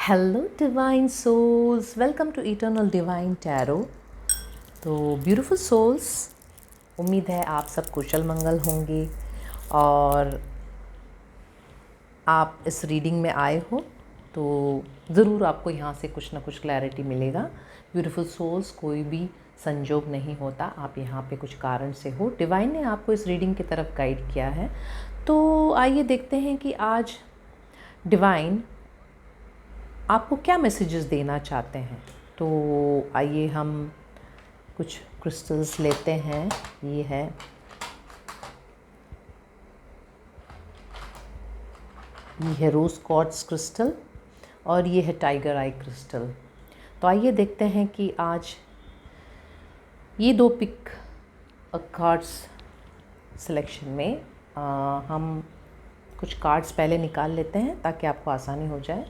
Hello divine souls, welcome to Eternal Divine Tarot. तो beautiful souls, उम्मीद है आप सब कुशल मंगल होंगे और आप इस रीडिंग में आए हो तो ज़रूर आपको यहाँ से कुछ ना कुछ क्लैरिटी मिलेगा। ब्यूटीफुल सोल्स, कोई भी संजोग नहीं होता, आप यहाँ पे कुछ कारण से हो। डिवाइन ने आपको इस रीडिंग की तरफ गाइड किया है। तो आइए देखते हैं कि आज डिवाइन आपको क्या मैसेजेस देना चाहते हैं। तो आइए हम कुछ क्रिस्टल्स लेते हैं। ये है रोज़ क्वार्ट्ज क्रिस्टल और ये है टाइगर आई क्रिस्टल। तो आइए देखते हैं कि आज ये दो पिक कार्ड्स सिलेक्शन में हम कुछ कार्ड्स पहले निकाल लेते हैं ताकि आपको आसानी हो जाए।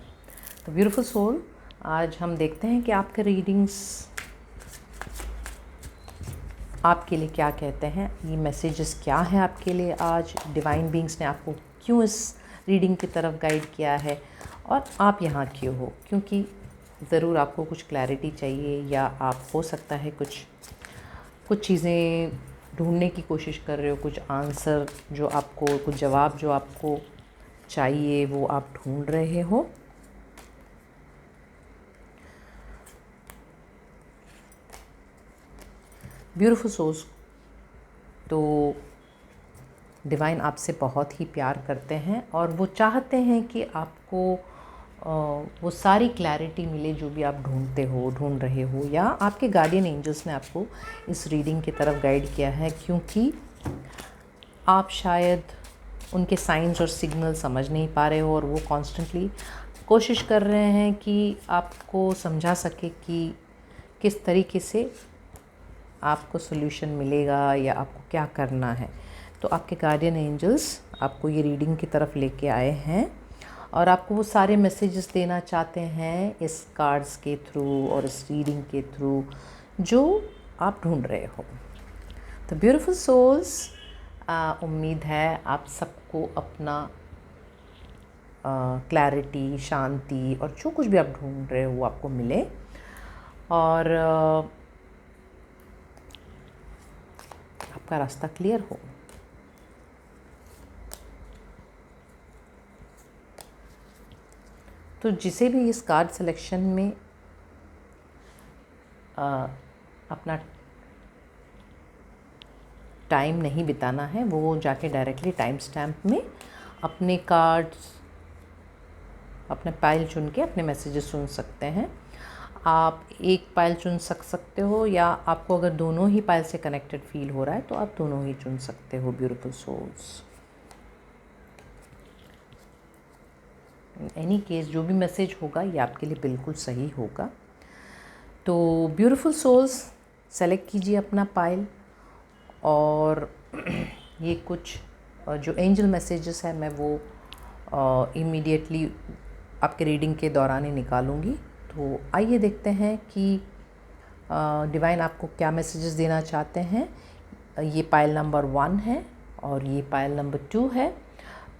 तो ब्यूटीफुल सोल, आज हम देखते हैं कि आपके रीडिंग्स आपके लिए क्या कहते हैं। ये मैसेजेस क्या हैं आपके लिए आज, डिवाइन बीइंग्स ने आपको क्यों इस रीडिंग की तरफ गाइड किया है और आप यहाँ क्यों हो। क्योंकि ज़रूर आपको कुछ क्लैरिटी चाहिए या आप हो सकता है कुछ चीज़ें ढूंढने की कोशिश कर रहे हो, कुछ आंसर जो आपको, कुछ जवाब जो आपको चाहिए वो आप ढूंढ रहे हो। ब्यूटीफुल सोल्स, तो डिवाइन आपसे बहुत ही प्यार करते हैं और वो चाहते हैं कि आपको वो सारी क्लैरिटी मिले जो भी आप ढूंढ रहे हो, या आपके गार्डियन एंजल्स ने आपको इस रीडिंग की तरफ गाइड किया है क्योंकि आप शायद उनके साइंस और सिग्नल समझ नहीं पा रहे हो और वो कॉन्स्टेंटली कोशिश कर रहे हैं कि आपको समझा सके कि किस तरीके से आपको सॉल्यूशन मिलेगा या आपको क्या करना है। तो आपके गार्डियन एंजल्स आपको ये रीडिंग की तरफ लेके आए हैं और आपको वो सारे मैसेजेस देना चाहते हैं इस कार्ड्स के थ्रू और इस रीडिंग के थ्रू जो आप ढूंढ रहे हो। तो ब्यूटीफुल सोल्स, उम्मीद है आप सबको अपना क्लैरिटी, शांति और जो कुछ भी आप ढूंढ रहे हो वो आपको मिले और आपका रास्ता क्लियर हो। तो जिसे भी इस कार्ड सिलेक्शन में अपना टाइम नहीं बिताना है, वो जाके डायरेक्टली टाइम स्टैम्प में अपने कार्ड्स, अपने पाइल चुन के अपने मैसेजेस सुन सकते हैं। आप एक पाइल चुन सकते हो या आपको अगर दोनों ही पाइल से कनेक्टेड फील हो रहा है तो आप दोनों ही चुन सकते हो। ब्यूटीफुल सोल्स, एनी केस जो भी मैसेज होगा ये आपके लिए बिल्कुल सही होगा। तो ब्यूटीफुल सोल्स, सेलेक्ट कीजिए अपना पाइल और ये कुछ जो एंजल मैसेजेस है मैं वो इमीडिएटली आपके रीडिंग के दौरान ही निकालूंगी। तो आइए देखते हैं कि डिवाइन आपको क्या मैसेजेस देना चाहते हैं। ये पाइल नंबर 1 है और ये पाइल नंबर 2 है।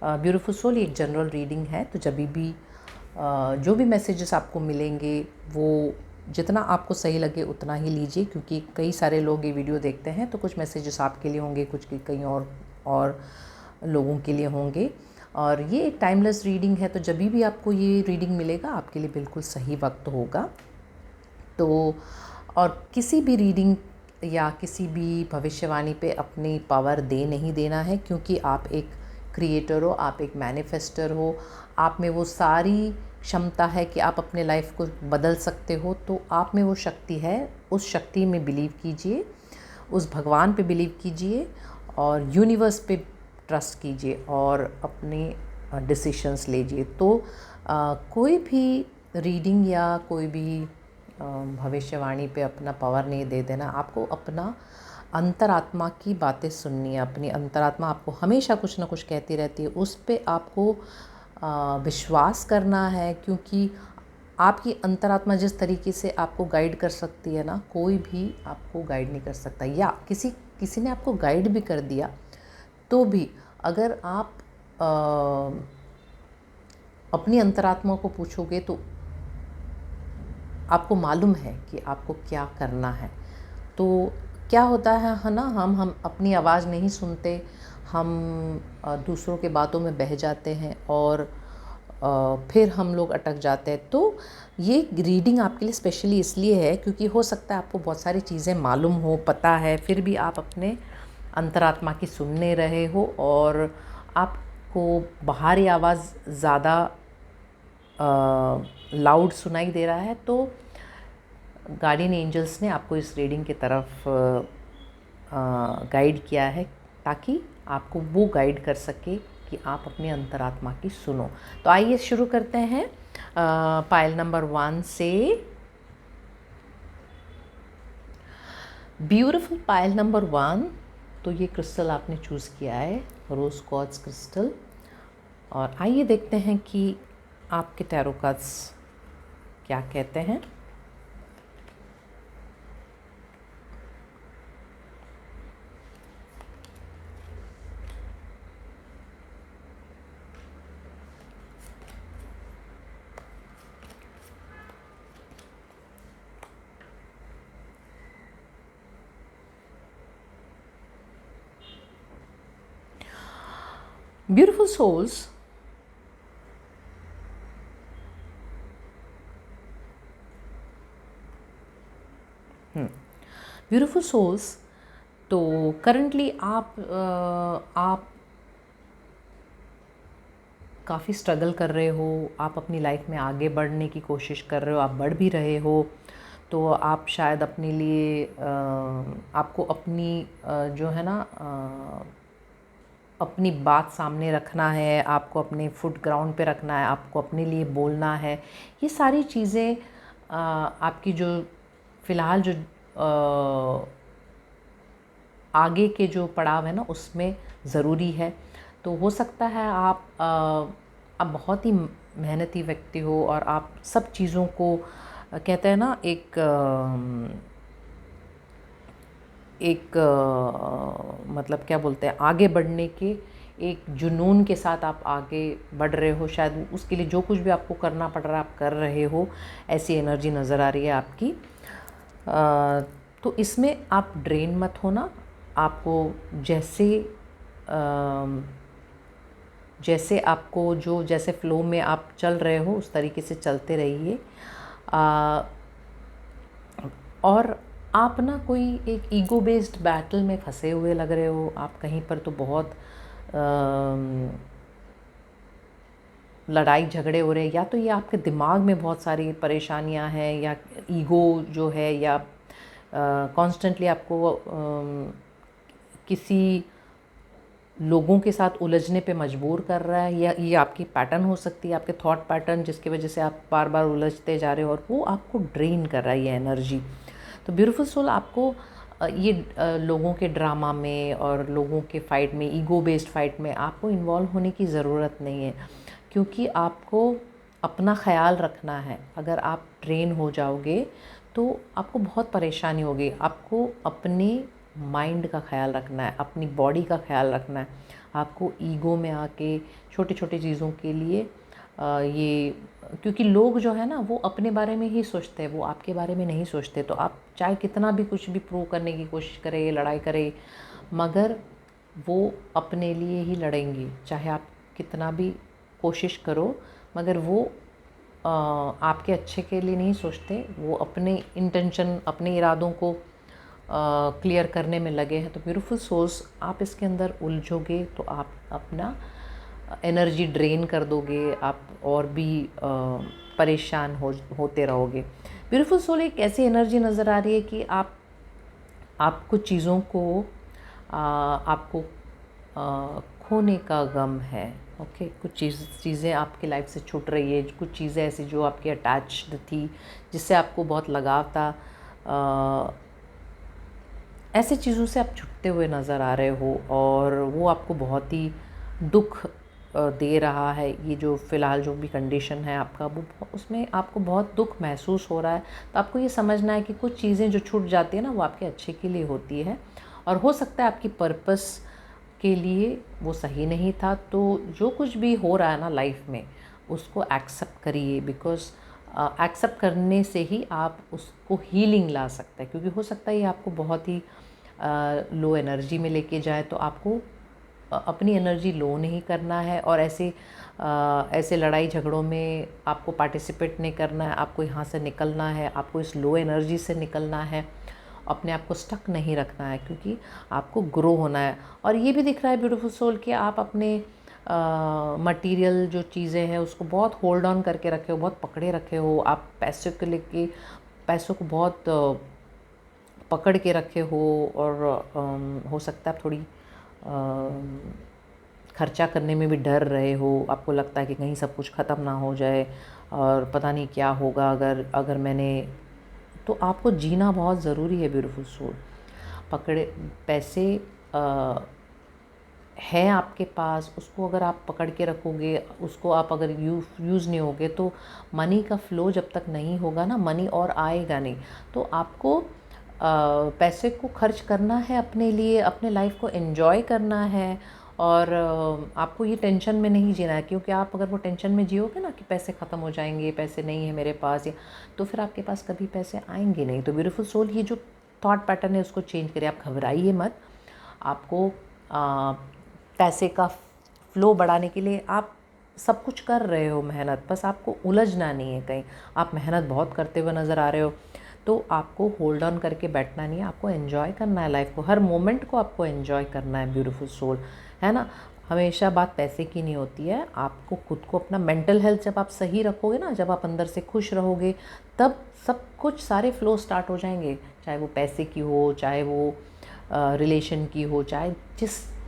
ब्यूटीफुल सोल, ये एक जनरल रीडिंग है, तो जब भी जो भी मैसेजेस आपको मिलेंगे वो जितना आपको सही लगे उतना ही लीजिए, क्योंकि कई सारे लोग ये वीडियो देखते हैं तो कुछ मैसेजेस आपके लिए होंगे, कुछ कहीं और लोगों के लिए होंगे। और ये एक टाइमलेस रीडिंग है, तो जब भी आपको ये रीडिंग मिलेगा आपके लिए बिल्कुल सही वक्त होगा। तो और किसी भी रीडिंग या किसी भी भविष्यवाणी पे अपनी पावर नहीं देना है, क्योंकि आप एक क्रिएटर हो, आप एक मैनिफेस्टर हो, आप में वो सारी क्षमता है कि आप अपने लाइफ को बदल सकते हो। तो आप में वो शक्ति है, उस शक्ति में बिलीव कीजिए, उस भगवान पे बिलीव कीजिए और यूनिवर्स पे ट्रस्ट कीजिए और अपने डिसीशंस लीजिए। तो कोई भी रीडिंग या कोई भी भविष्यवाणी पे अपना पावर नहीं दे देना। आपको अपना अंतरात्मा की बातें सुननी है। अपनी अंतरात्मा आपको हमेशा कुछ ना कुछ कहती रहती है, उस पे आपको विश्वास करना है, क्योंकि आपकी अंतरात्मा जिस तरीके से आपको गाइड कर सकती है ना, कोई भी आपको गाइड नहीं कर सकता। या किसी ने आपको गाइड भी कर दिया तो भी अगर आप अपनी अंतरात्मा को पूछोगे तो आपको मालूम है कि आपको क्या करना है। तो क्या होता है ना, हम अपनी आवाज़ नहीं सुनते, हम दूसरों के बातों में बह जाते हैं और फिर हम लोग अटक जाते हैं। तो ये रीडिंग आपके लिए स्पेशली इसलिए है क्योंकि हो सकता है आपको बहुत सारी चीज़ें मालूम हो, पता है, फिर भी आप अपने अंतरात्मा की सुन नहीं रहे हो और आपको बाहरी आवाज़ ज़्यादा लाउड सुनाई दे रहा है। तो गार्डियन एंजल्स ने आपको इस रीडिंग की तरफ गाइड किया है ताकि आपको वो गाइड कर सके कि आप अपने अंतरात्मा की सुनो। तो आइए शुरू करते हैं पाइल नंबर 1 से। Beautiful pile number 1। तो ये क्रिस्टल आपने चूज़ किया है, रोज क्वार्ट्ज क्रिस्टल। और आइए देखते हैं कि आपके टैरो कार्ड्स क्या कहते हैं। Beautiful souls, beautiful souls. तो करंटली आप काफ़ी स्ट्रगल कर रहे हो, आप अपनी लाइफ में आगे बढ़ने की कोशिश कर रहे हो, आप बढ़ भी रहे हो। तो आप शायद अपने लिए आपको अपनी जो है ना अपनी बात सामने रखना है, आपको अपने फुट ग्राउंड पे रखना है, आपको अपने लिए बोलना है। ये सारी चीज़ें आपकी जो फ़िलहाल जो आगे के जो पड़ाव है ना उसमें ज़रूरी है। तो हो सकता है आप बहुत ही मेहनती व्यक्ति हो और आप सब चीज़ों को कहते हैं ना एक मतलब क्या बोलते हैं, आगे बढ़ने के एक जुनून के साथ आप आगे बढ़ रहे हो। शायद उसके लिए जो कुछ भी आपको करना पड़ रहा है आप कर रहे हो, ऐसी एनर्जी नज़र आ रही है आपकी। तो इसमें आप ड्रेन मत होना। आपको जैसे आपको जैसे फ़्लो में आप चल रहे हो उस तरीके से चलते रहिए। और आप ना कोई एक ईगो बेस्ड बैटल में फंसे हुए लग रहे हो। आप कहीं पर तो बहुत लड़ाई झगड़े हो रहे हैं, या तो ये आपके दिमाग में बहुत सारी परेशानियां हैं, या ईगो जो है, या कॉन्स्टेंटली आपको किसी लोगों के साथ उलझने पे मजबूर कर रहा है। या ये आपकी पैटर्न हो सकती है, आपके थॉट पैटर्न, जिसकी वजह से आप बार बार उलझते जा रहे हो और वो आपको ड्रेन कर रहा है ये एनर्जी। तो ब्यूटीफुल सोल, आपको ये लोगों के ड्रामा में और लोगों के फ़ाइट में, ईगो बेस्ड फ़ाइट में आपको इन्वॉल्व होने की ज़रूरत नहीं है, क्योंकि आपको अपना ख्याल रखना है। अगर आप ड्रेन हो जाओगे तो आपको बहुत परेशानी होगी। आपको अपने माइंड का ख्याल रखना है, अपनी बॉडी का ख्याल रखना है। आपको ईगो में आके छोटे छोटे चीज़ों के लिए ये, क्योंकि लोग जो है ना वो अपने बारे में ही सोचते हैं, वो आपके बारे में नहीं सोचते। तो आप चाहे कितना भी कुछ भी प्रूव करने की कोशिश करें, लड़ाई करें, मगर वो अपने लिए ही लड़ेंगे। चाहे आप कितना भी कोशिश करो, मगर वो आपके अच्छे के लिए नहीं सोचते। वो अपने इंटेंशन, अपने इरादों को क्लियर करने में लगे हैं। तो ब्यूटीफुल सोल्स, आप इसके अंदर उलझोगे तो आप अपना एनर्जी ड्रेन कर दोगे, आप और भी परेशान होते रहोगे। ब्यूटीफुल सोल, एक ऐसी एनर्जी नज़र आ रही है कि आप कुछ चीज़ों को आपको खोने का गम है। ओके, कुछ चीज़ें आपकी लाइफ से छूट रही है, कुछ चीज़ें ऐसी जो आपकी अटैच्ड थी, जिससे आपको बहुत लगाव था, ऐसे चीज़ों से आप छूटते हुए नज़र आ रहे हो और वो आपको बहुत ही दुख दे रहा है। ये जो फ़िलहाल जो भी कंडीशन है आपका, वो उसमें आपको बहुत दुख महसूस हो रहा है। तो आपको ये समझना है कि कुछ चीज़ें जो छूट जाती है ना, वो आपके अच्छे के लिए होती है, और हो सकता है आपकी पर्पस के लिए वो सही नहीं था। तो जो कुछ भी हो रहा है ना लाइफ में, उसको एक्सेप्ट करिए, बिकॉज़ एक्सेप्ट करने से ही आप उसको हीलिंग ला सकते हैं, क्योंकि हो सकता है ये आपको बहुत ही लो एनर्जी में लेके जाए। तो आपको अपनी एनर्जी लो नहीं करना है और ऐसे लड़ाई झगड़ों में आपको पार्टिसिपेट नहीं करना है। आपको यहाँ से निकलना है, आपको इस लो एनर्जी से निकलना है, अपने आप को स्टक नहीं रखना है, क्योंकि आपको ग्रो होना है। और ये भी दिख रहा है ब्यूटीफुल सोल कि आप अपने मटेरियल जो चीज़ें हैं उसको बहुत होल्ड ऑन करके रखे हो, बहुत पकड़े रखे हो। आप पैसों के लेके पैसों को बहुत पकड़ के रखे हो, और हो सकता है आप थोड़ी खर्चा करने में भी डर रहे हो। आपको लगता है कि कहीं सब कुछ ख़त्म ना हो जाए और पता नहीं क्या होगा अगर मैंने, तो आपको जीना बहुत ज़रूरी है ब्यूटीफुल सोल। पकड़े पैसे है आपके पास, उसको अगर आप पकड़ के रखोगे, उसको आप अगर यूज़ नहीं होगे, तो मनी का फ़्लो जब तक नहीं होगा ना, मनी और आएगा नहीं। तो आपको पैसे को खर्च करना है अपने लिए, अपने लाइफ को एंजॉय करना है, और आपको ये टेंशन में नहीं जीना है। क्योंकि आप अगर वो टेंशन में जियोगे ना कि पैसे ख़त्म हो जाएंगे, पैसे नहीं है मेरे पास, या तो फिर आपके पास कभी पैसे आएंगे नहीं। तो ब्यूटीफुल सोल ये जो थॉट पैटर्न है उसको चेंज करिए। आप घबराइए मत। आपको पैसे का फ़्लो बढ़ाने के लिए आप सब कुछ कर रहे हो मेहनत, बस आपको उलझना नहीं है कहीं। आप मेहनत बहुत करते हुए नज़र आ रहे हो, तो आपको होल्ड ऑन करके बैठना नहीं है, आपको एंजॉय करना है लाइफ को, हर मोमेंट को आपको एंजॉय करना है ब्यूटीफुल सोल, है ना। हमेशा बात पैसे की नहीं होती है। आपको खुद को अपना मेंटल हेल्थ जब आप सही रखोगे ना, जब आप अंदर से खुश रहोगे, तब सब कुछ सारे फ़्लो स्टार्ट हो जाएंगे। चाहे वो पैसे की हो, चाहे वो रिलेशन की हो, चाहे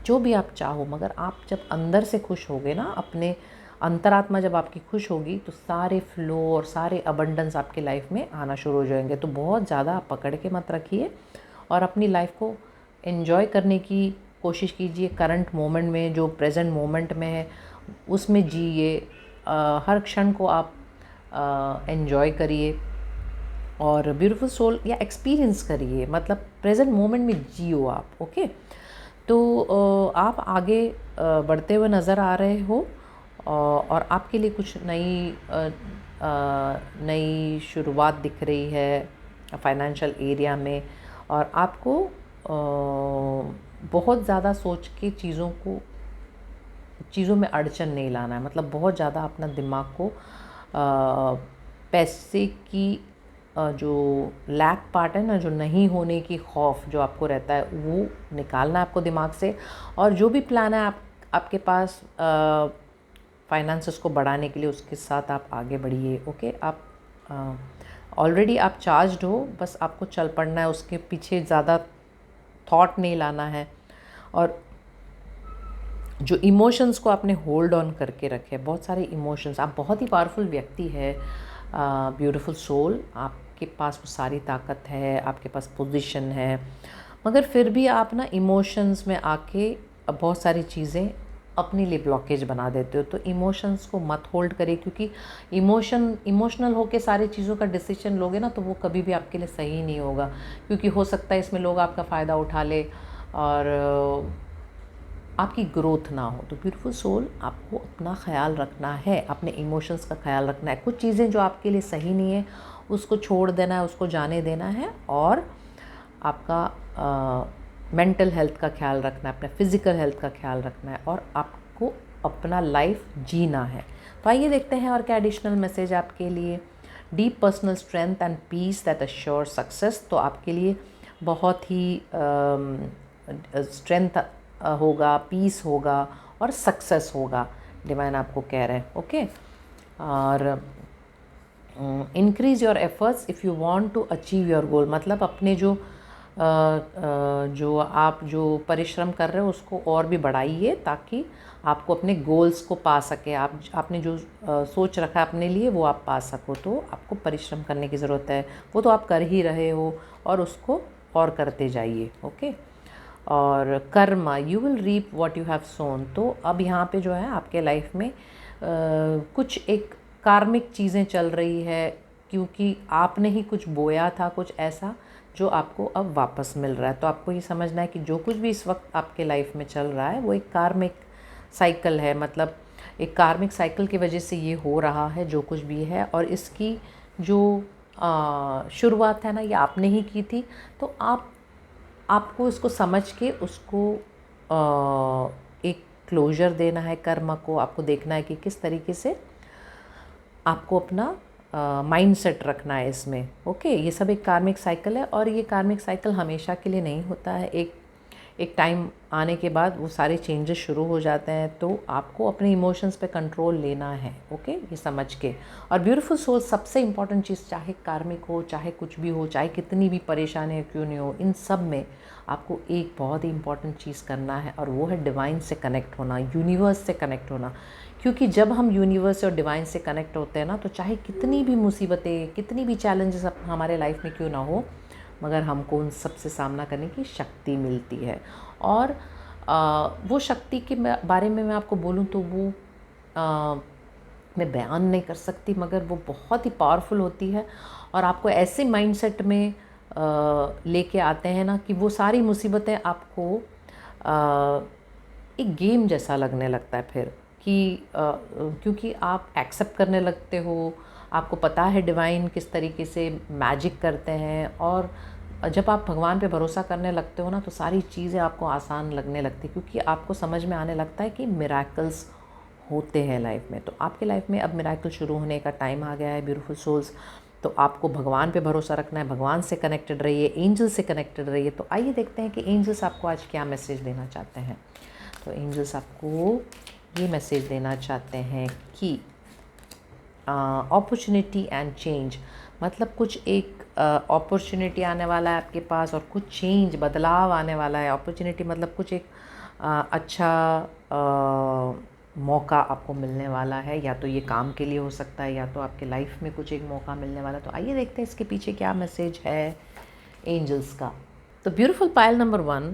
जो भी आप चाहो, मगर आप जब अंदर से खुश होगे ना, अपने अंतरात्मा जब आपकी खुश होगी, तो सारे फ़्लो और सारे अबंडेंस आपके लाइफ में आना शुरू हो जाएंगे। तो बहुत ज़्यादा आप पकड़ के मत रखिए और अपनी लाइफ को एंजॉय करने की कोशिश कीजिए। करंट मोमेंट में, जो प्रेजेंट मोमेंट में है, उसमें जिए। हर क्षण को आप एंजॉय करिए और ब्यूटीफुल सोल या एक्सपीरियंस करिए, मतलब प्रेजेंट मोमेंट में जियो आप। ओके, तो आप आगे बढ़ते हुए नज़र आ रहे हो, और आपके लिए कुछ नई शुरुआत दिख रही है फाइनेंशियल एरिया में। और आपको बहुत ज़्यादा सोच के चीज़ों में अड़चन नहीं लाना है। मतलब बहुत ज़्यादा अपना दिमाग को पैसे की जो लैक पार्ट है ना, जो नहीं होने की खौफ जो आपको रहता है, वो निकालना है आपको दिमाग से। और जो भी प्लान है आपके पास फाइनेंसेस को बढ़ाने के लिए, उसके साथ आप आगे बढ़िए। ओके, आप ऑलरेडी आप चार्ज्ड हो, बस आपको चल पड़ना है, उसके पीछे ज़्यादा थॉट नहीं लाना है। और जो इमोशंस को आपने होल्ड ऑन करके रखे, बहुत सारे इमोशंस, आप बहुत ही पावरफुल व्यक्ति है ब्यूटीफुल सोल, आपके पास वो सारी ताकत है, आपके पास पोजीशन है, मगर फिर भी आप ना इमोशंस में आके बहुत सारी चीज़ें अपने लिए ब्लॉकेज बना देते हो। तो इमोशंस को मत होल्ड करिए, क्योंकि इमोशनल होके सारी चीज़ों का डिसीजन लोगे ना, तो वो कभी भी आपके लिए सही नहीं होगा, क्योंकि हो सकता है इसमें लोग आपका फ़ायदा उठा ले और आपकी ग्रोथ ना हो। तो ब्यूटीफुल सोल, आपको अपना ख्याल रखना है, अपने इमोशंस का ख्याल रखना है। कुछ चीज़ें जो आपके लिए सही नहीं है उसको छोड़ देना है, उसको जाने देना है, और आपका मेंटल हेल्थ का ख्याल रखना है, अपने फिज़िकल हेल्थ का ख्याल रखना है, और आपको अपना लाइफ जीना है। तो आइए देखते हैं और क्या एडिशनल मैसेज आपके लिए। Deep personal strength and peace that assure success. तो आपके लिए बहुत ही स्ट्रेंथ होगा, पीस होगा और सक्सेस होगा, डिवाइन आपको कह रहे हैं। ओके, और increase your efforts if you want to achieve your goal. मतलब अपने जो आप जो परिश्रम कर रहे हो उसको और भी बढ़ाइए, ताकि आपको अपने गोल्स को पा सके। आपने जो सोच रखा है अपने लिए, वो आप पा सको। तो आपको परिश्रम करने की ज़रूरत है, वो तो आप कर ही रहे हो, और उसको और करते जाइए। ओके, और karma, you will reap what you have sown. तो अब यहाँ पे जो है आपके लाइफ में कुछ एक कार्मिक चीज़ें चल रही है, क्योंकि आपने ही कुछ बोया था, कुछ ऐसा जो आपको अब वापस मिल रहा है। तो आपको ये समझना है कि जो कुछ भी इस वक्त आपके लाइफ में चल रहा है वो एक कार्मिक साइकिल है। मतलब एक कार्मिक साइकिल की वजह से ये हो रहा है जो कुछ भी है, और इसकी जो शुरुआत है ना, ये आपने ही की थी। तो आपको इसको समझ के उसको एक क्लोजर देना है कर्म को। आपको देखना है कि किस तरीके से आपको अपना माइंड सेट रखना है इसमें। ओके, ये सब एक कार्मिक साइकिल है, और ये कार्मिक साइकिल हमेशा के लिए नहीं होता है। एक टाइम आने के बाद वो सारे चेंजेस शुरू हो जाते हैं, तो आपको अपने इमोशंस पे कंट्रोल लेना है। ओके, ये समझ के। और ब्यूटीफुल सोल, सबसे इम्पॉर्टेंट चीज़, चाहे कार्मिक हो, चाहे कुछ भी हो, चाहे कितनी भी परेशानी क्यों नहीं हो, इन सब में आपको एक बहुत ही इम्पॉर्टेंट चीज़ करना है, और वो है डिवाइन से कनेक्ट होना, यूनिवर्स से कनेक्ट होना। क्योंकि जब हम यूनिवर्स और डिवाइन से कनेक्ट होते हैं ना, तो चाहे कितनी भी मुसीबतें, कितनी भी चैलेंजेस हमारे लाइफ में क्यों ना हो, मगर हमको उन सब से सामना करने की शक्ति मिलती है। और वो शक्ति के बारे में मैं आपको बोलूँ तो वो मैं बयान नहीं कर सकती, मगर वो बहुत ही पावरफुल होती है। और आपको ऐसे माइंडसेट में लेके आते हैं ना कि वो सारी मुसीबतें आपको एक गेम जैसा लगने लगता है फिर, कि क्योंकि आप एक्सेप्ट करने लगते हो। आपको पता है डिवाइन किस तरीके से मैजिक करते हैं, और जब आप भगवान पे भरोसा करने लगते हो ना, तो सारी चीज़ें आपको आसान लगने लगती, क्योंकि आपको समझ में आने लगता है कि मिरेकल्स होते हैं लाइफ में। तो आपके लाइफ में अब मिरेकल शुरू होने का टाइम आ गया है ब्यूटीफुल सोल्स। तो आपको भगवान पे भरोसा रखना है, भगवान से कनेक्टेड रहिए, एंजल से कनेक्टेड रहिए। तो आइए देखते हैं कि एंजल्स आपको आज क्या मैसेज देना चाहते हैं। तो एंजल्स आपको ये मैसेज देना चाहते हैं कि अपॉर्चुनिटी एंड चेंज, मतलब कुछ एक अपॉर्चुनिटी आने वाला है आपके पास, और कुछ चेंज, बदलाव आने वाला है। अपॉर्चुनिटी मतलब कुछ एक अच्छा मौका आपको मिलने वाला है, या तो ये काम के लिए हो सकता है, या तो आपके लाइफ में कुछ एक मौका मिलने वाला है। तो आइए देखते हैं इसके पीछे क्या मैसेज है एंजल्स का। तो ब्यूटीफुल पायल नंबर 1,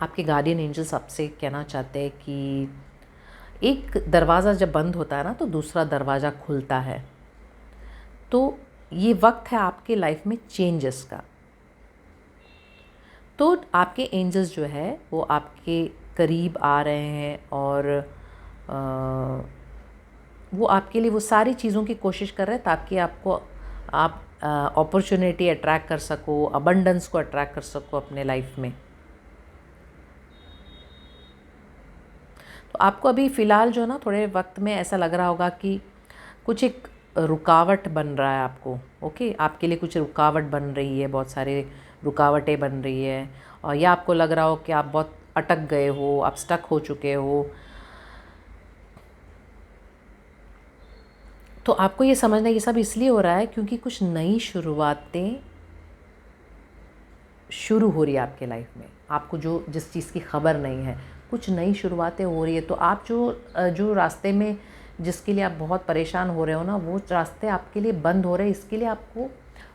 आपके गार्डियन एंजल्स आपसे कहना चाहते हैं कि एक दरवाज़ा जब बंद होता है ना, तो दूसरा दरवाज़ा खुलता है। तो ये वक्त है आपके लाइफ में चेंजेस का। तो आपके एंजल्स जो है वो आपके करीब आ रहे हैं, और वो आपके लिए वो सारी चीज़ों की कोशिश कर रहे हैं ताकि आप अपॉर्चुनिटी अट्रैक्ट कर सको, अबंडेंस को अट्रैक्ट कर सको अपने लाइफ में। तो आपको अभी फ़िलहाल जो ना, थोड़े वक्त में ऐसा लग रहा होगा कि कुछ एक रुकावट बन रहा है आपको। ओके, आपके लिए कुछ रुकावट बन रही है, बहुत सारे रुकावटें बन रही है, और या आपको लग रहा हो कि आप बहुत अटक गए हो, आप स्टक हो चुके हो। तो आपको ये समझना, ये सब इसलिए हो रहा है क्योंकि कुछ नई शुरुआतें शुरू हो रही है आपके लाइफ में। आपको जिस चीज़ की खबर नहीं है, कुछ नई शुरुआतें हो रही है। तो आप जो रास्ते में जिसके लिए आप बहुत परेशान हो रहे हो ना, वो रास्ते आपके लिए बंद हो रहे हैं। इसके लिए आपको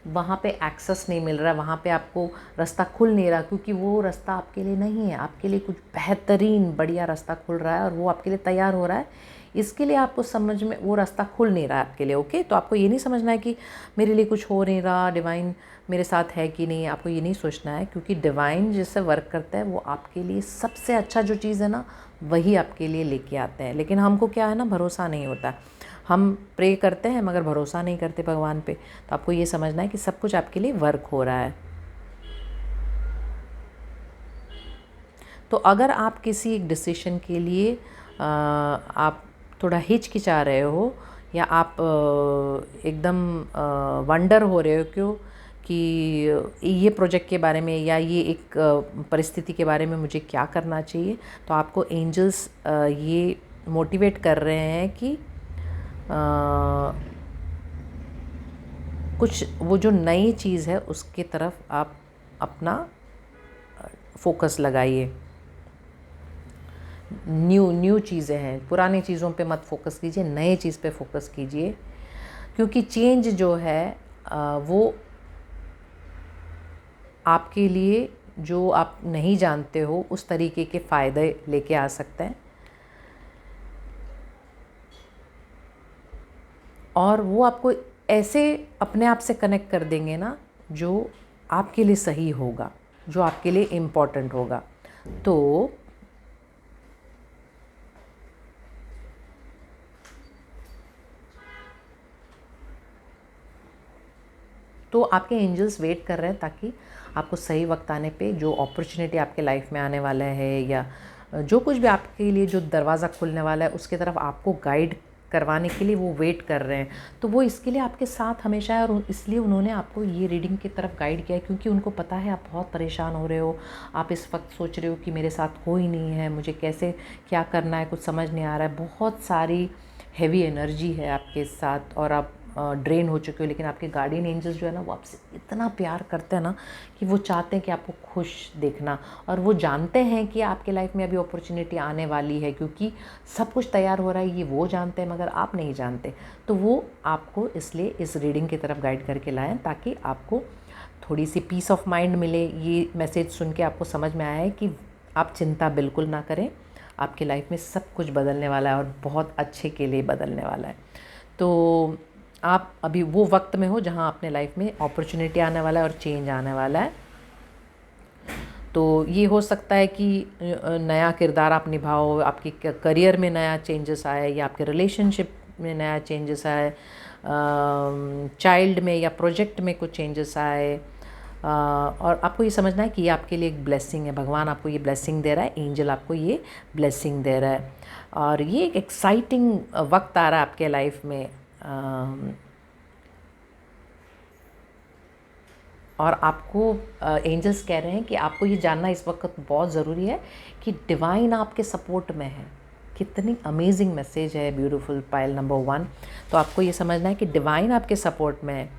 वहाँ पे एक्सेस नहीं मिल रहा है, वहाँ पे आपको रास्ता खुल नहीं रहा, क्योंकि वो रास्ता आपके लिए नहीं है। आपके लिए कुछ बेहतरीन बढ़िया रास्ता खुल रहा है, और वो आपके लिए तैयार हो रहा है। इसके लिए आपको समझ में वो रास्ता खुल नहीं रहा है आपके लिए। ओके, तो आपको ये नहीं समझना है कि मेरे लिए कुछ हो नहीं रहा, डिवाइन मेरे साथ है कि नहीं। आपको ये नहीं सोचना है, क्योंकि डिवाइन जिससे वर्क करता है वो आपके लिए सबसे अच्छा जो चीज़ है ना, वही आपके लिए लेके आते हैं। लेकिन हमको क्या है ना, भरोसा नहीं होता। हम प्रे करते हैं मगर भरोसा नहीं करते भगवान पे। तो आपको ये समझना है कि सब कुछ आपके लिए वर्क हो रहा है। तो अगर आप किसी एक डिसीजन के लिए आप थोड़ा हिचकिचा रहे हो, या आप एकदम वंडर हो रहे हो क्यों कि ये प्रोजेक्ट के बारे में, या ये एक परिस्थिति के बारे में मुझे क्या करना चाहिए, तो आपको एंजल्स ये मोटिवेट कर रहे हैं कि कुछ वो जो नई चीज़ है उसके तरफ आप अपना फोकस लगाइए। न्यू चीज़ें हैं, पुरानी चीज़ों पे मत फोकस कीजिए, नए चीज़ पे फोकस कीजिए। क्योंकि चेंज जो है वो आपके लिए, जो आप नहीं जानते हो, उस तरीके के फ़ायदे लेके आ सकते हैं, और वो आपको ऐसे अपने आप से कनेक्ट कर देंगे ना, जो आपके लिए सही होगा, जो आपके लिए इम्पोर्टेंट होगा। तो तो आपके एंजल्स वेट कर रहे हैं ताकि आपको सही वक्त आने पे जो अपॉर्चुनिटी आपके लाइफ में आने वाला है या जो कुछ भी आपके लिए जो दरवाज़ा खुलने वाला है उसके तरफ आपको गाइड करवाने के लिए वो वेट कर रहे हैं। तो वो इसके लिए आपके साथ हमेशा है और इसलिए उन्होंने आपको ये रीडिंग की तरफ गाइड किया है, क्योंकि उनको पता है आप बहुत परेशान हो रहे हो। आप इस वक्त सोच रहे हो कि मेरे साथ कोई नहीं है, मुझे कैसे क्या करना है, कुछ समझ नहीं आ रहा है। बहुत सारी हैवी एनर्जी है आपके साथ और आप ड्रेन हो चुके हो, लेकिन आपके गार्डियन एंजल्स जो है ना वो आपसे इतना प्यार करते हैं ना कि वो चाहते हैं कि आपको खुश देखना, और वो जानते हैं कि आपके लाइफ में अभी अपॉर्चुनिटी आने वाली है, क्योंकि सब कुछ तैयार हो रहा है, ये वो जानते हैं मगर आप नहीं जानते। तो वो आपको इसलिए इस रीडिंग की तरफ गाइड करके लाएं ताकि आपको थोड़ी सी पीस ऑफ माइंड मिले। ये मैसेज सुन के आपको समझ में आया है कि आप चिंता बिल्कुल ना करें, आपकी लाइफ में सब कुछ बदलने वाला है और बहुत अच्छे के लिए बदलने वाला है। तो आप अभी वो वक्त में हो जहां अपने लाइफ में अपॉर्चुनिटी आने वाला है और चेंज आने वाला है। तो ये हो सकता है कि नया किरदार आप निभाओ, आपके करियर में नया चेंजेस आए या आपके रिलेशनशिप में नया चेंजेस आए, चाइल्ड में या प्रोजेक्ट में कुछ चेंजेस आए। और आपको ये समझना है कि ये आपके लिए एक ब्लेसिंग है, भगवान आपको ये ब्लेसिंग दे रहा है, एंजल आपको ये ब्लेसिंग दे रहा है। और ये एक एक्साइटिंग वक्त आ रहा है आपके लाइफ में। और आपको एंजल्स कह रहे हैं कि आपको ये जानना इस वक्त बहुत ज़रूरी है कि डिवाइन आपके सपोर्ट में है। कितनी अमेजिंग मैसेज है ब्यूटीफुल पायल नंबर 1। तो आपको ये समझना है कि डिवाइन आपके सपोर्ट में है।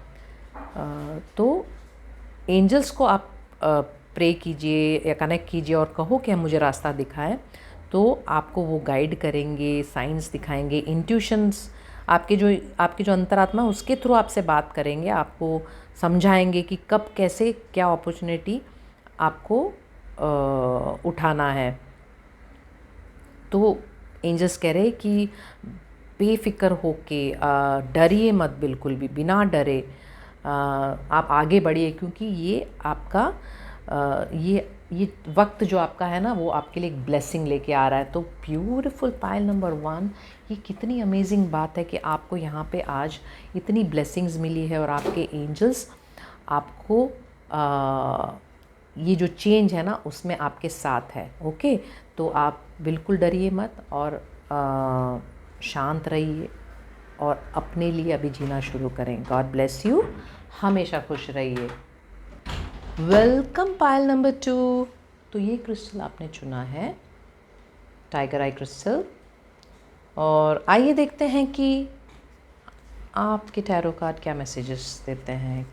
तो एंजल्स को आप प्रे कीजिए या कनेक्ट कीजिए और कहो कि मुझे रास्ता दिखाएं, तो आपको वो गाइड करेंगे, साइंस दिखाएंगे, इंट्यूशंस आपके जो अंतरात्मा उसके थ्रू आपसे बात करेंगे, आपको समझाएंगे कि कब कैसे क्या अपॉर्चुनिटी आपको उठाना है। तो एंजल्स कह रहे कि बेफिक्र होके डरिए मत, बिल्कुल भी बिना डरे आप आगे बढ़िए, क्योंकि ये आपका ये वक्त जो आपका है ना वो आपके लिए एक ब्लेसिंग लेके आ रहा है। तो ब्यूटीफुल पायल नंबर 1, ये कितनी अमेजिंग बात है कि आपको यहाँ पे आज इतनी ब्लेसिंग्स मिली है और आपके एंजल्स आपको ये जो चेंज है ना उसमें आपके साथ है। ओके, तो आप बिल्कुल डरिए मत और शांत रहिए और अपने लिए अभी जीना शुरू करें। गॉड ब्लेस यू, हमेशा खुश रहिए। Welcome pile number 2। तो ये क्रिस्टल आपने चुना है टाइगर आई क्रिस्टल, और आइए देखते हैं कि आपके टैरो कार्ड क्या मैसेजेस देते हैं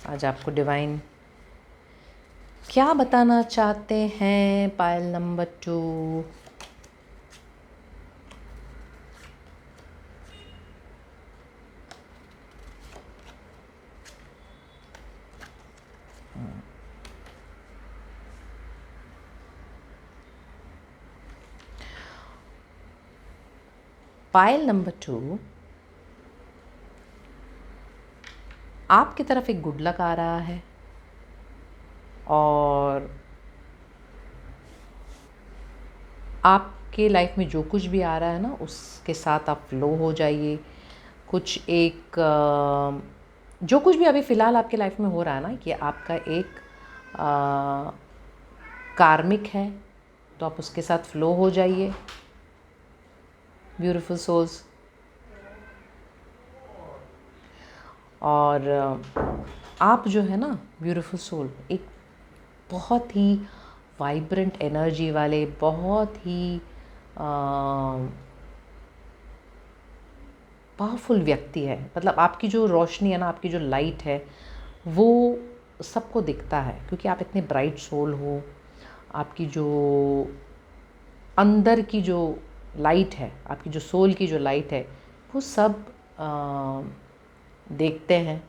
आज आपको। डिवाइन क्या बताना चाहते हैं पायल नंबर 2? पायल नंबर 2, आपकी तरफ एक गुड लक आ रहा है और आपके लाइफ में जो कुछ भी आ रहा है ना उसके साथ आप फ्लो हो जाइए। कुछ एक जो कुछ भी अभी फ़िलहाल आपके लाइफ में हो रहा है ना कि आपका एक कार्मिक है, तो आप उसके साथ फ्लो हो जाइए ब्यूटीफुल सोल्स। और आप जो है ना ब्यूटीफुल सोल, एक बहुत ही वाइब्रेंट एनर्जी वाले, बहुत ही पावरफुल व्यक्ति है। मतलब आपकी जो रोशनी है ना, आपकी जो लाइट है वो सबको दिखता है, क्योंकि आप इतने ब्राइट सोल हो। आपकी जो अंदर की जो लाइट है, आपकी जो सोल की जो लाइट है, वो सब देखते हैं,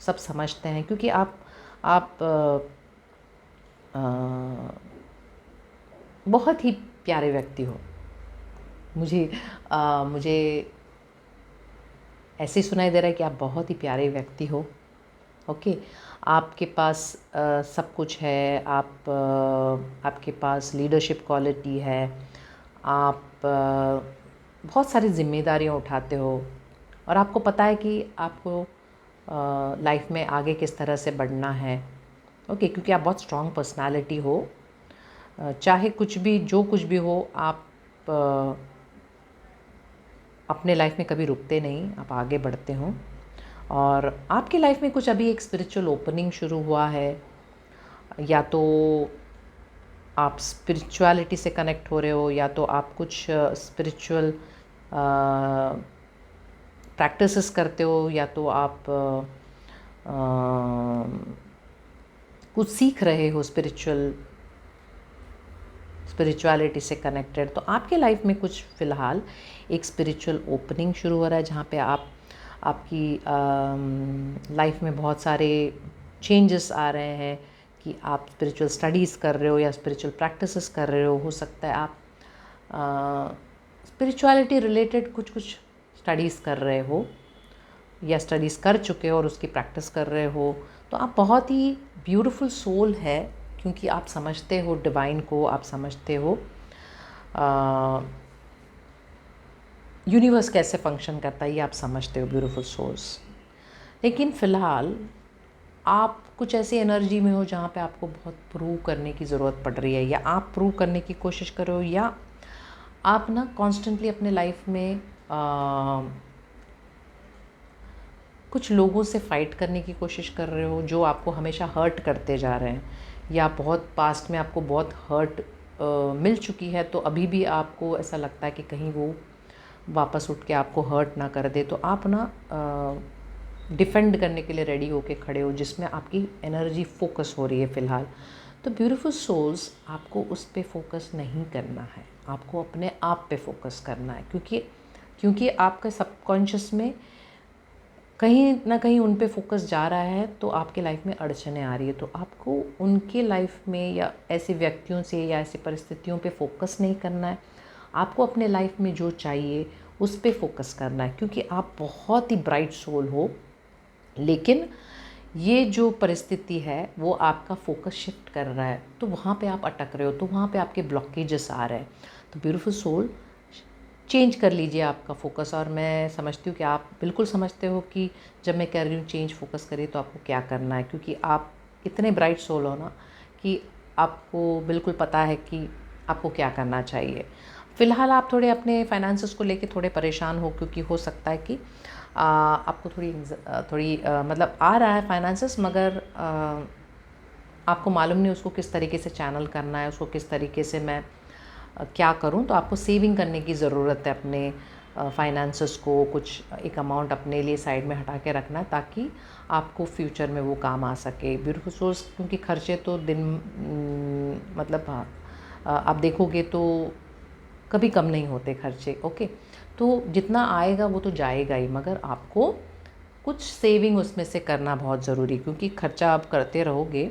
सब समझते हैं, क्योंकि आप बहुत ही प्यारे व्यक्ति हो। मुझे ऐसे ही सुनाई दे रहा है कि आप बहुत ही प्यारे व्यक्ति हो। ओके, आपके पास सब कुछ है। आपके पास लीडरशिप क्वालिटी है। आप बहुत सारी जिम्मेदारियां उठाते हो और आपको पता है कि आपको लाइफ में आगे किस तरह से बढ़ना है। ओके, क्योंकि आप बहुत स्ट्रॉन्ग पर्सनालिटी हो। चाहे कुछ भी, जो कुछ भी हो, आप अपने लाइफ में कभी रुकते नहीं, आप आगे बढ़ते हो। और आपके लाइफ में कुछ अभी एक स्पिरिचुअल ओपनिंग शुरू हुआ है, या तो आप स्पिरिचुअलिटी से कनेक्ट हो रहे हो, या तो आप कुछ स्पिरिचुअल प्रैक्टिसेस करते हो, या तो आप कुछ सीख रहे हो स्पिरिचुअलिटी से कनेक्टेड। तो आपके लाइफ में कुछ फ़िलहाल एक स्पिरिचुअल ओपनिंग शुरू हो रहा है, जहाँ पे आपकी लाइफ में बहुत सारे चेंजेस आ रहे हैं कि आप स्पिरिचुअल स्टडीज़ कर रहे हो या स्पिरिचुअल प्रैक्टिसेस कर रहे हो सकता है आप स्पिरिचुअलिटी रिलेटेड कुछ स्टडीज़ कर रहे हो या स्टडीज़ कर चुके हो और उसकी प्रैक्टिस कर रहे हो। तो आप बहुत ही ब्यूटीफुल सोल है, क्योंकि आप समझते हो डिवाइन को, आप समझते हो यूनिवर्स कैसे फंक्शन करता है, ये आप समझते हो, ब्यूटीफुल सोल्स। लेकिन फ़िलहाल आप कुछ ऐसी एनर्जी में हो जहाँ पे आपको बहुत प्रूव करने की ज़रूरत पड़ रही है, या आप प्रूव करने की कोशिश कर रहे हो, या आप ना कॉन्स्टेंटली अपने लाइफ में कुछ लोगों से फ़ाइट करने की कोशिश कर रहे हो जो आपको हमेशा हर्ट करते जा रहे हैं, या बहुत पास्ट में आपको बहुत हर्ट मिल चुकी है, तो अभी भी आपको ऐसा लगता है कि कहीं वो वापस उठ के आपको हर्ट ना कर दे। तो आप ना डिफेंड करने के लिए रेडी होके खड़े हो, जिसमें आपकी एनर्जी फोकस हो रही है फ़िलहाल। तो ब्यूटीफुल सोल्स, आपको उस पे फोकस नहीं करना है, आपको अपने आप पे फोकस करना है, क्योंकि आपका सबकॉन्शियस में कहीं ना कहीं उन पे फोकस जा रहा है, तो आपके लाइफ में अड़चने आ रही है। तो आपको उनके लाइफ में या ऐसे व्यक्तियों से या ऐसी परिस्थितियों पे फोकस नहीं करना है, आपको अपने लाइफ में जो चाहिए उस पे फोकस करना है, क्योंकि आप बहुत ही ब्राइट सोल हो। लेकिन ये जो परिस्थिति है वो आपका फोकस शिफ्ट कर रहा है, तो वहाँ पे आप अटक रहे हो, तो वहाँ पे आपके ब्लॉकेजेस आ रहे हैं। तो ब्यूटीफुल सोल, चेंज कर लीजिए आपका फोकस। और मैं समझती हूँ कि आप बिल्कुल समझते हो कि जब मैं कह रही हूँ चेंज फोकस करिए, तो आपको क्या करना है, क्योंकि आप इतने ब्राइट सोल हो ना कि आपको बिल्कुल पता है कि आपको क्या करना चाहिए। फ़िलहाल आप थोड़े अपने फाइनेंसेस को लेके थोड़े परेशान हो, क्योंकि हो सकता है कि आपको थोड़ी मतलब आ रहा है फाइनेंसेस, मगर आपको मालूम नहीं उसको किस तरीके से चैनल करना है, उसको किस तरीके से मैं क्या करूं। तो आपको सेविंग करने की ज़रूरत है, अपने फाइनेंसेस को कुछ एक अमाउंट अपने लिए साइड में हटा के रखना है, ताकि आपको फ्यूचर में वो काम आ सके। ब्यूटीफुल सोर्स, क्योंकि खर्चे तो मतलब आप देखोगे तो कभी कम नहीं होते खर्चे। ओके, तो जितना आएगा वो तो जाएगा ही, मगर आपको कुछ सेविंग उसमें से करना बहुत ज़रूरी, क्योंकि खर्चा आप करते रहोगे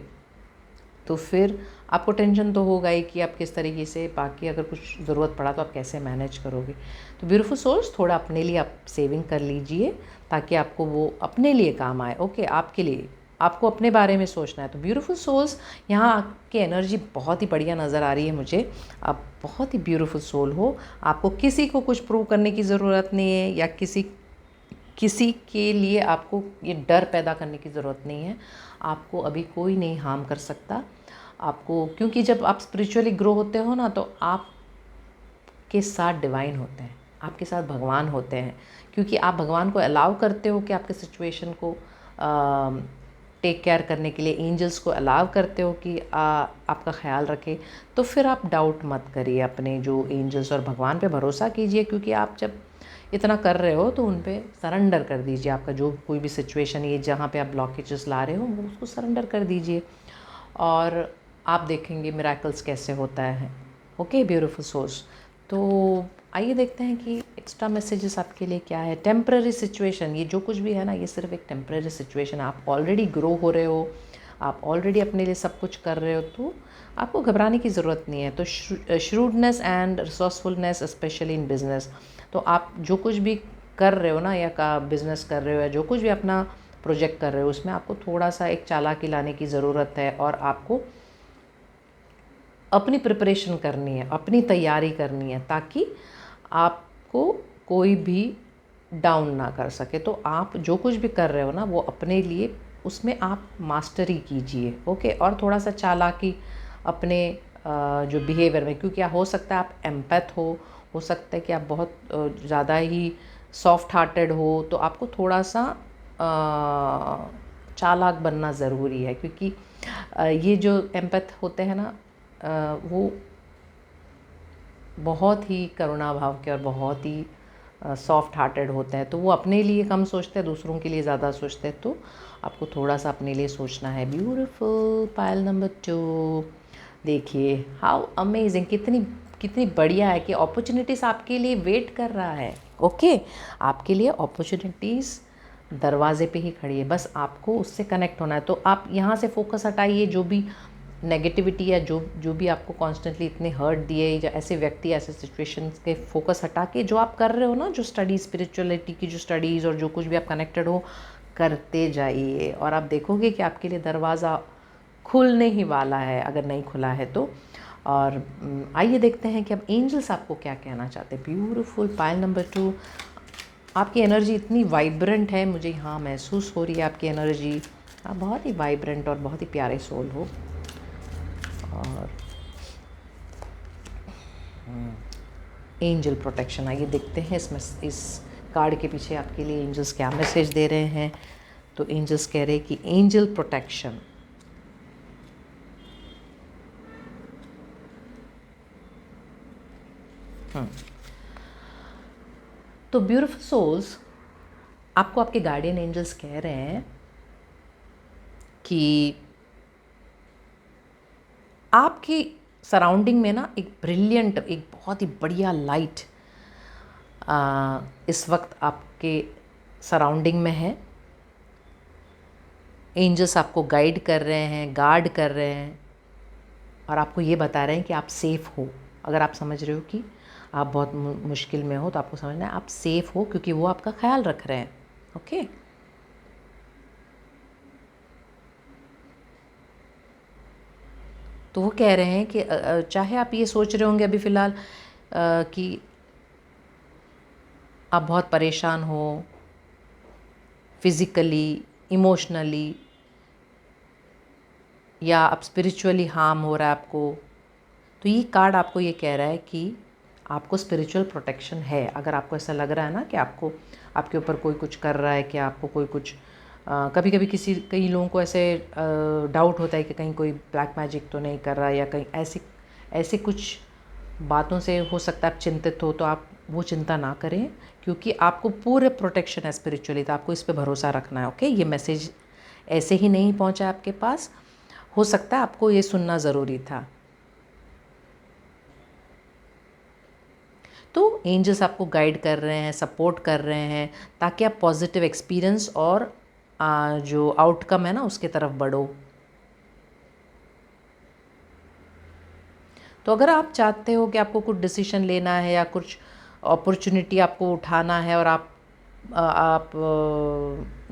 तो फिर आपको टेंशन तो होगा ही कि आप किस तरीके से, बाकी अगर कुछ ज़रूरत पड़ा तो आप कैसे मैनेज करोगे। तो ब्यूटीफुल सोल्स, थोड़ा अपने लिए आप सेविंग कर लीजिए, ताकि आपको वो अपने लिए काम आए। ओके, आपके लिए, आपको अपने बारे में सोचना है। तो ब्यूटीफुल सोल्स, यहाँ आपकी एनर्जी बहुत ही बढ़िया नज़र आ रही है मुझे। आप बहुत ही ब्यूटीफुल सोल हो, आपको किसी को कुछ प्रूव करने की ज़रूरत नहीं है, या किसी के लिए आपको ये डर पैदा करने की ज़रूरत नहीं है। आपको अभी कोई नहीं हार्म कर सकता आपको, क्योंकि जब आप स्पिरिचुअली ग्रो होते हो ना, तो आपके साथ डिवाइन होते हैं, आपके साथ भगवान होते हैं, क्योंकि आप भगवान को अलाउ करते हो कि आपके सिचुएशन को टेक केयर करने के लिए, एंजल्स को अलाउ करते हो कि आपका ख्याल रखे। तो फिर आप डाउट मत करिए, अपने जो एंजल्स और भगवान पे भरोसा कीजिए, क्योंकि आप जब इतना कर रहे हो तो उन पे सरेंडर कर दीजिए। आपका जो कोई भी सिचुएशन, ये जहाँ पे आप ब्लॉकेजेस ला रहे हो, वो उसको सरेंडर कर दीजिए, और आप देखेंगे मिराकल्स कैसे होता है। ओके ब्यूटीफुल सोल्स, तो आइए देखते हैं कि एक्स्ट्रा मैसेजेस आपके लिए क्या है। टेम्पररी सिचुएशन, ये जो कुछ भी है ना, ये सिर्फ एक टेम्पररी सिचुएशन। आप ऑलरेडी ग्रो हो रहे हो, आप ऑलरेडी अपने लिए सब कुछ कर रहे हो, तो आपको घबराने की ज़रूरत नहीं है। तो shrewdness and resourcefulness, especially in business, तो आप जो कुछ भी कर रहे हो ना, या का बिज़नेस कर रहे हो, या जो कुछ भी अपना प्रोजेक्ट कर रहे हो, उसमें आपको थोड़ा सा एक चालाकी लाने की ज़रूरत है, और आपको अपनी प्रिपरेशन करनी है, अपनी तैयारी करनी है, ताकि आपको कोई भी डाउन ना कर सके। तो आप जो कुछ भी कर रहे हो ना, वो अपने लिए उसमें आप मास्टरी कीजिए, ओके। और थोड़ा सा चालाकी अपने जो बिहेवियर में, क्योंकि हो सकता है आप एम्पैथ हो सकता है कि आप बहुत ज़्यादा ही सॉफ्ट हार्टेड हो, तो आपको थोड़ा सा चालाक बनना ज़रूरी है, क्योंकि ये जो एम्पैथ होते हैं ना, वो बहुत ही करुणा भाव के और बहुत ही सॉफ्ट हार्टेड होते हैं। तो वो अपने लिए कम सोचते हैं, दूसरों के लिए ज़्यादा सोचते हैं। तो आपको थोड़ा सा अपने लिए सोचना है। ब्यूटीफुल पायल नंबर 2, देखिए हाउ अमेजिंग, कितनी कितनी बढ़िया है कि अपॉर्चुनिटीज़ आपके लिए वेट कर रहा है, ओके। आपके लिए अपॉर्चुनिटीज़ दरवाजे पे ही खड़ी है, बस आपको उससे कनेक्ट होना है। तो आप यहाँ से फोकस हटाइए, जो भी नेगेटिविटी या जो भी आपको कॉन्स्टेंटली इतने हर्ट दिए, या ऐसे व्यक्ति, ऐसे सिचुएशंस के फोकस हटा के जो आप कर रहे हो ना, जो स्टडी, स्पिरिचुअलिटी की जो स्टडीज़ और जो कुछ भी आप कनेक्टेड हो, करते जाइए। और आप देखोगे कि आपके लिए दरवाज़ा खुलने ही वाला है, अगर नहीं खुला है तो। और आइए देखते हैं कि अब एंजल्स आपको क्या कहना चाहते हैं। ब्यूटीफुल पायल नंबर 2, आपकी एनर्जी इतनी वाइब्रेंट है, मुझे यहाँ महसूस हो रही है आपकी एनर्जी। आप बहुत ही वाइब्रेंट और बहुत ही प्यारे सोल हो। और एंजल प्रोटेक्शन, आइए देखते हैं इसमें, इस कार्ड के पीछे आपके लिए एंजल्स क्या मैसेज दे रहे हैं। तो एंजल्स कह रहे हैं कि एंजल प्रोटेक्शन, तो ब्यूटीफुल सोल्स, आपको आपके गार्डियन एंजल्स कह रहे हैं कि आपकी सराउंडिंग में ना एक ब्रिलियंट, एक बहुत ही बढ़िया लाइट इस वक्त आपके सराउंडिंग में है। एंजल्स आपको गाइड कर रहे हैं, गार्ड कर रहे हैं, और आपको ये बता रहे हैं कि आप सेफ़ हो। अगर आप समझ रहे हो कि आप बहुत मुश्किल में हो, तो आपको समझना है आप सेफ़ हो, क्योंकि वो आपका ख्याल रख रहे हैं, ओके। तो वो कह रहे हैं कि चाहे आप ये सोच रहे होंगे अभी फ़िलहाल कि आप बहुत परेशान हो, फिज़िकली, इमोशनली, या आप स्पिरिचुअली हार्म हो रहा है आपको, तो ये कार्ड आपको ये कह रहा है कि आपको स्पिरिचुअल प्रोटेक्शन है। अगर आपको ऐसा लग रहा है ना कि आपको, आपके ऊपर कोई कुछ कर रहा है, कि आपको कोई कुछ कभी कभी कई लोगों को ऐसे डाउट होता है कि कहीं कोई ब्लैक मैजिक तो नहीं कर रहा है, या कहीं ऐसे कुछ बातों से हो सकता है आप चिंतित हो, तो आप वो चिंता ना करें, क्योंकि आपको पूरे प्रोटेक्शन है स्पिरिचुअली। तो आपको इस पर भरोसा रखना है, ओके। ये मैसेज ऐसे ही नहीं पहुंचा आपके पास, हो सकता है आपको ये सुनना ज़रूरी था। तो एंजल्स आपको गाइड कर रहे हैं, सपोर्ट कर रहे हैं, ताकि आप पॉजिटिव एक्सपीरियंस और जो आउटकम है ना, उसके तरफ बढ़ो। तो अगर आप चाहते हो कि आपको कुछ डिसीजन लेना है, या कुछ अपॉर्चुनिटी आपको उठाना है, और आप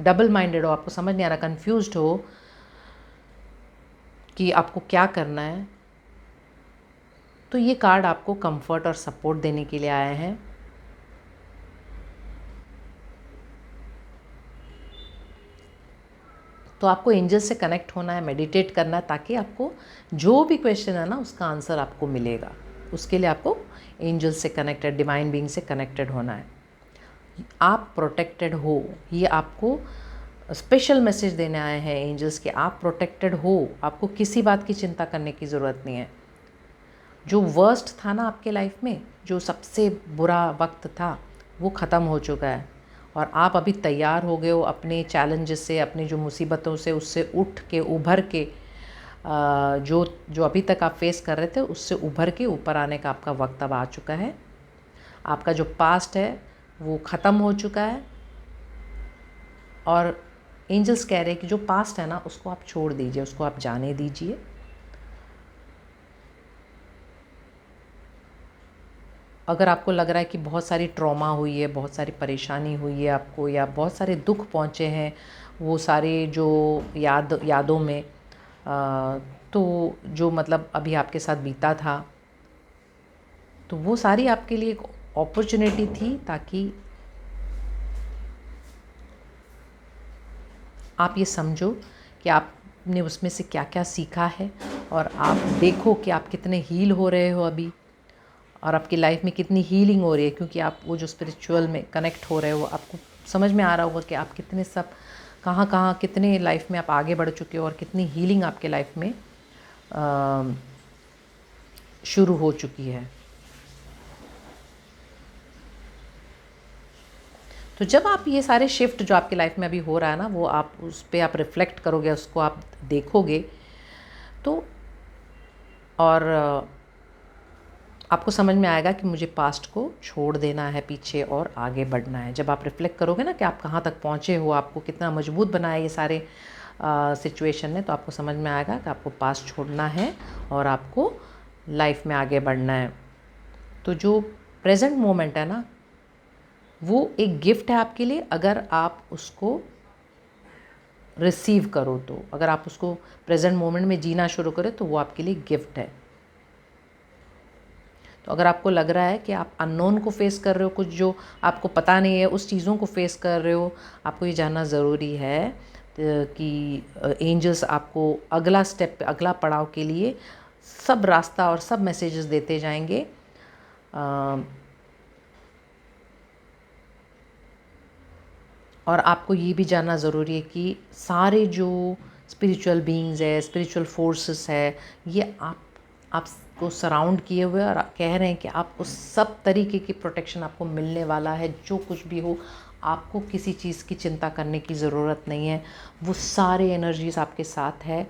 डबल माइंडेड हो, आपको समझ नहीं आ रहा, कंफ्यूज्ड हो कि आपको क्या करना है, तो ये कार्ड आपको कंफर्ट और सपोर्ट देने के लिए आए हैं। तो आपको एंजल से कनेक्ट होना है, मेडिटेट करना है, ताकि आपको जो भी क्वेश्चन है ना, उसका आंसर आपको मिलेगा। उसके लिए आपको एंजल से कनेक्टेड, डिवाइन बीइंग से कनेक्टेड होना है। आप प्रोटेक्टेड हो, ये आपको स्पेशल मैसेज देने आए हैं एंजल्स के। आप प्रोटेक्टेड हो, आपको किसी बात की चिंता करने की ज़रूरत नहीं है। जो वर्स्ट था ना आपके लाइफ में, जो सबसे बुरा वक्त था, वो ख़त्म हो चुका है, और आप अभी तैयार हो गए हो अपने चैलेंजेस से, अपनी जो मुसीबतों से, उससे उठ के, उभर के, जो जो अभी तक आप फेस कर रहे थे, उससे उभर के ऊपर आने का आपका वक्त अब आ चुका है। आपका जो पास्ट है वो ख़त्म हो चुका है, और एंजल्स कह रहे हैं कि जो पास्ट है ना, उसको आप छोड़ दीजिए, उसको आप जाने दीजिए। अगर आपको लग रहा है कि बहुत सारी ट्रॉमा हुई है, बहुत सारी परेशानी हुई है आपको, या बहुत सारे दुख पहुँचे हैं, वो सारे जो यादों में, तो जो मतलब अभी आपके साथ बीता था, तो वो सारी आपके लिए एक अपॉर्चुनिटी थी, ताकि आप ये समझो कि आपने उसमें से क्या क्या सीखा है, और आप देखो कि आप कितने हील हो रहे हो अभी, और आपकी लाइफ में कितनी हीलिंग हो रही है, क्योंकि आप वो जो स्पिरिचुअल में कनेक्ट हो रहे हो, आपको समझ में आ रहा होगा कि आप कितने सब कहाँ कहाँ कितने लाइफ में आप आगे बढ़ चुके हो, और कितनी हीलिंग आपके लाइफ में शुरू हो चुकी है। तो जब आप ये सारे शिफ्ट जो आपकी लाइफ में अभी हो रहा है ना, वो आप उस पर आप रिफ़्लेक्ट करोगे, उसको आप देखोगे, तो और आपको समझ में आएगा कि मुझे पास्ट को छोड़ देना है पीछे और आगे बढ़ना है। जब आप रिफ़्लेक्ट करोगे ना कि आप कहाँ तक पहुँचे हो, आपको कितना मजबूत बनाया ये सारे सिचुएशन ने, तो आपको समझ में आएगा कि आपको पास्ट छोड़ना है और आपको लाइफ में आगे बढ़ना है। तो जो प्रेजेंट मोमेंट है ना, वो एक गिफ्ट है आपके लिए, अगर आप उसको रिसीव करो तो। अगर आप उसको प्रेजेंट मोमेंट में जीना शुरू करें तो वो आपके लिए गिफ्ट है। तो अगर आपको लग रहा है कि आप अननोन को फेस कर रहे हो, कुछ जो आपको पता नहीं है, उस चीज़ों को फेस कर रहे हो, आपको ये जानना ज़रूरी है कि एंजल्स आपको अगला स्टेप, अगला पड़ाव के लिए सब रास्ता और सब मैसेजेस देते जाएंगे। और आपको ये भी जानना ज़रूरी है कि सारे जो स्पिरिचुअल बीइंग्स है, स्पिरिचुअल फोर्सेस है, ये आपको सराउंड किए हुए और कह रहे हैं कि आपको सब तरीके की प्रोटेक्शन आपको मिलने वाला है। जो कुछ भी हो, आपको किसी चीज़ की चिंता करने की ज़रूरत नहीं है। वो सारे एनर्जीज़ आपके साथ है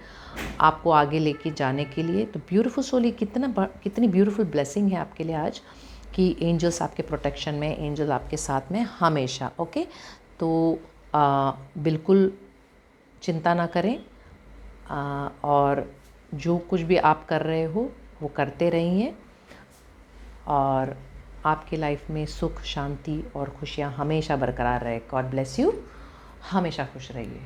आपको आगे लेके जाने के लिए। तो ब्यूटीफुल सोल, ये कितनी ब्यूटीफुल ब्लेसिंग है आपके लिए आज कि एंजल्स आपके प्रोटेक्शन में, एंजल आपके साथ में हमेशा। ओके, तो बिल्कुल चिंता ना करें, और जो कुछ भी आप कर रहे हो वो करते रहिए, और आपकी लाइफ में सुख, शांति और खुशियाँ हमेशा बरकरार रहे। गॉड ब्लेस यू, हमेशा खुश रहिए।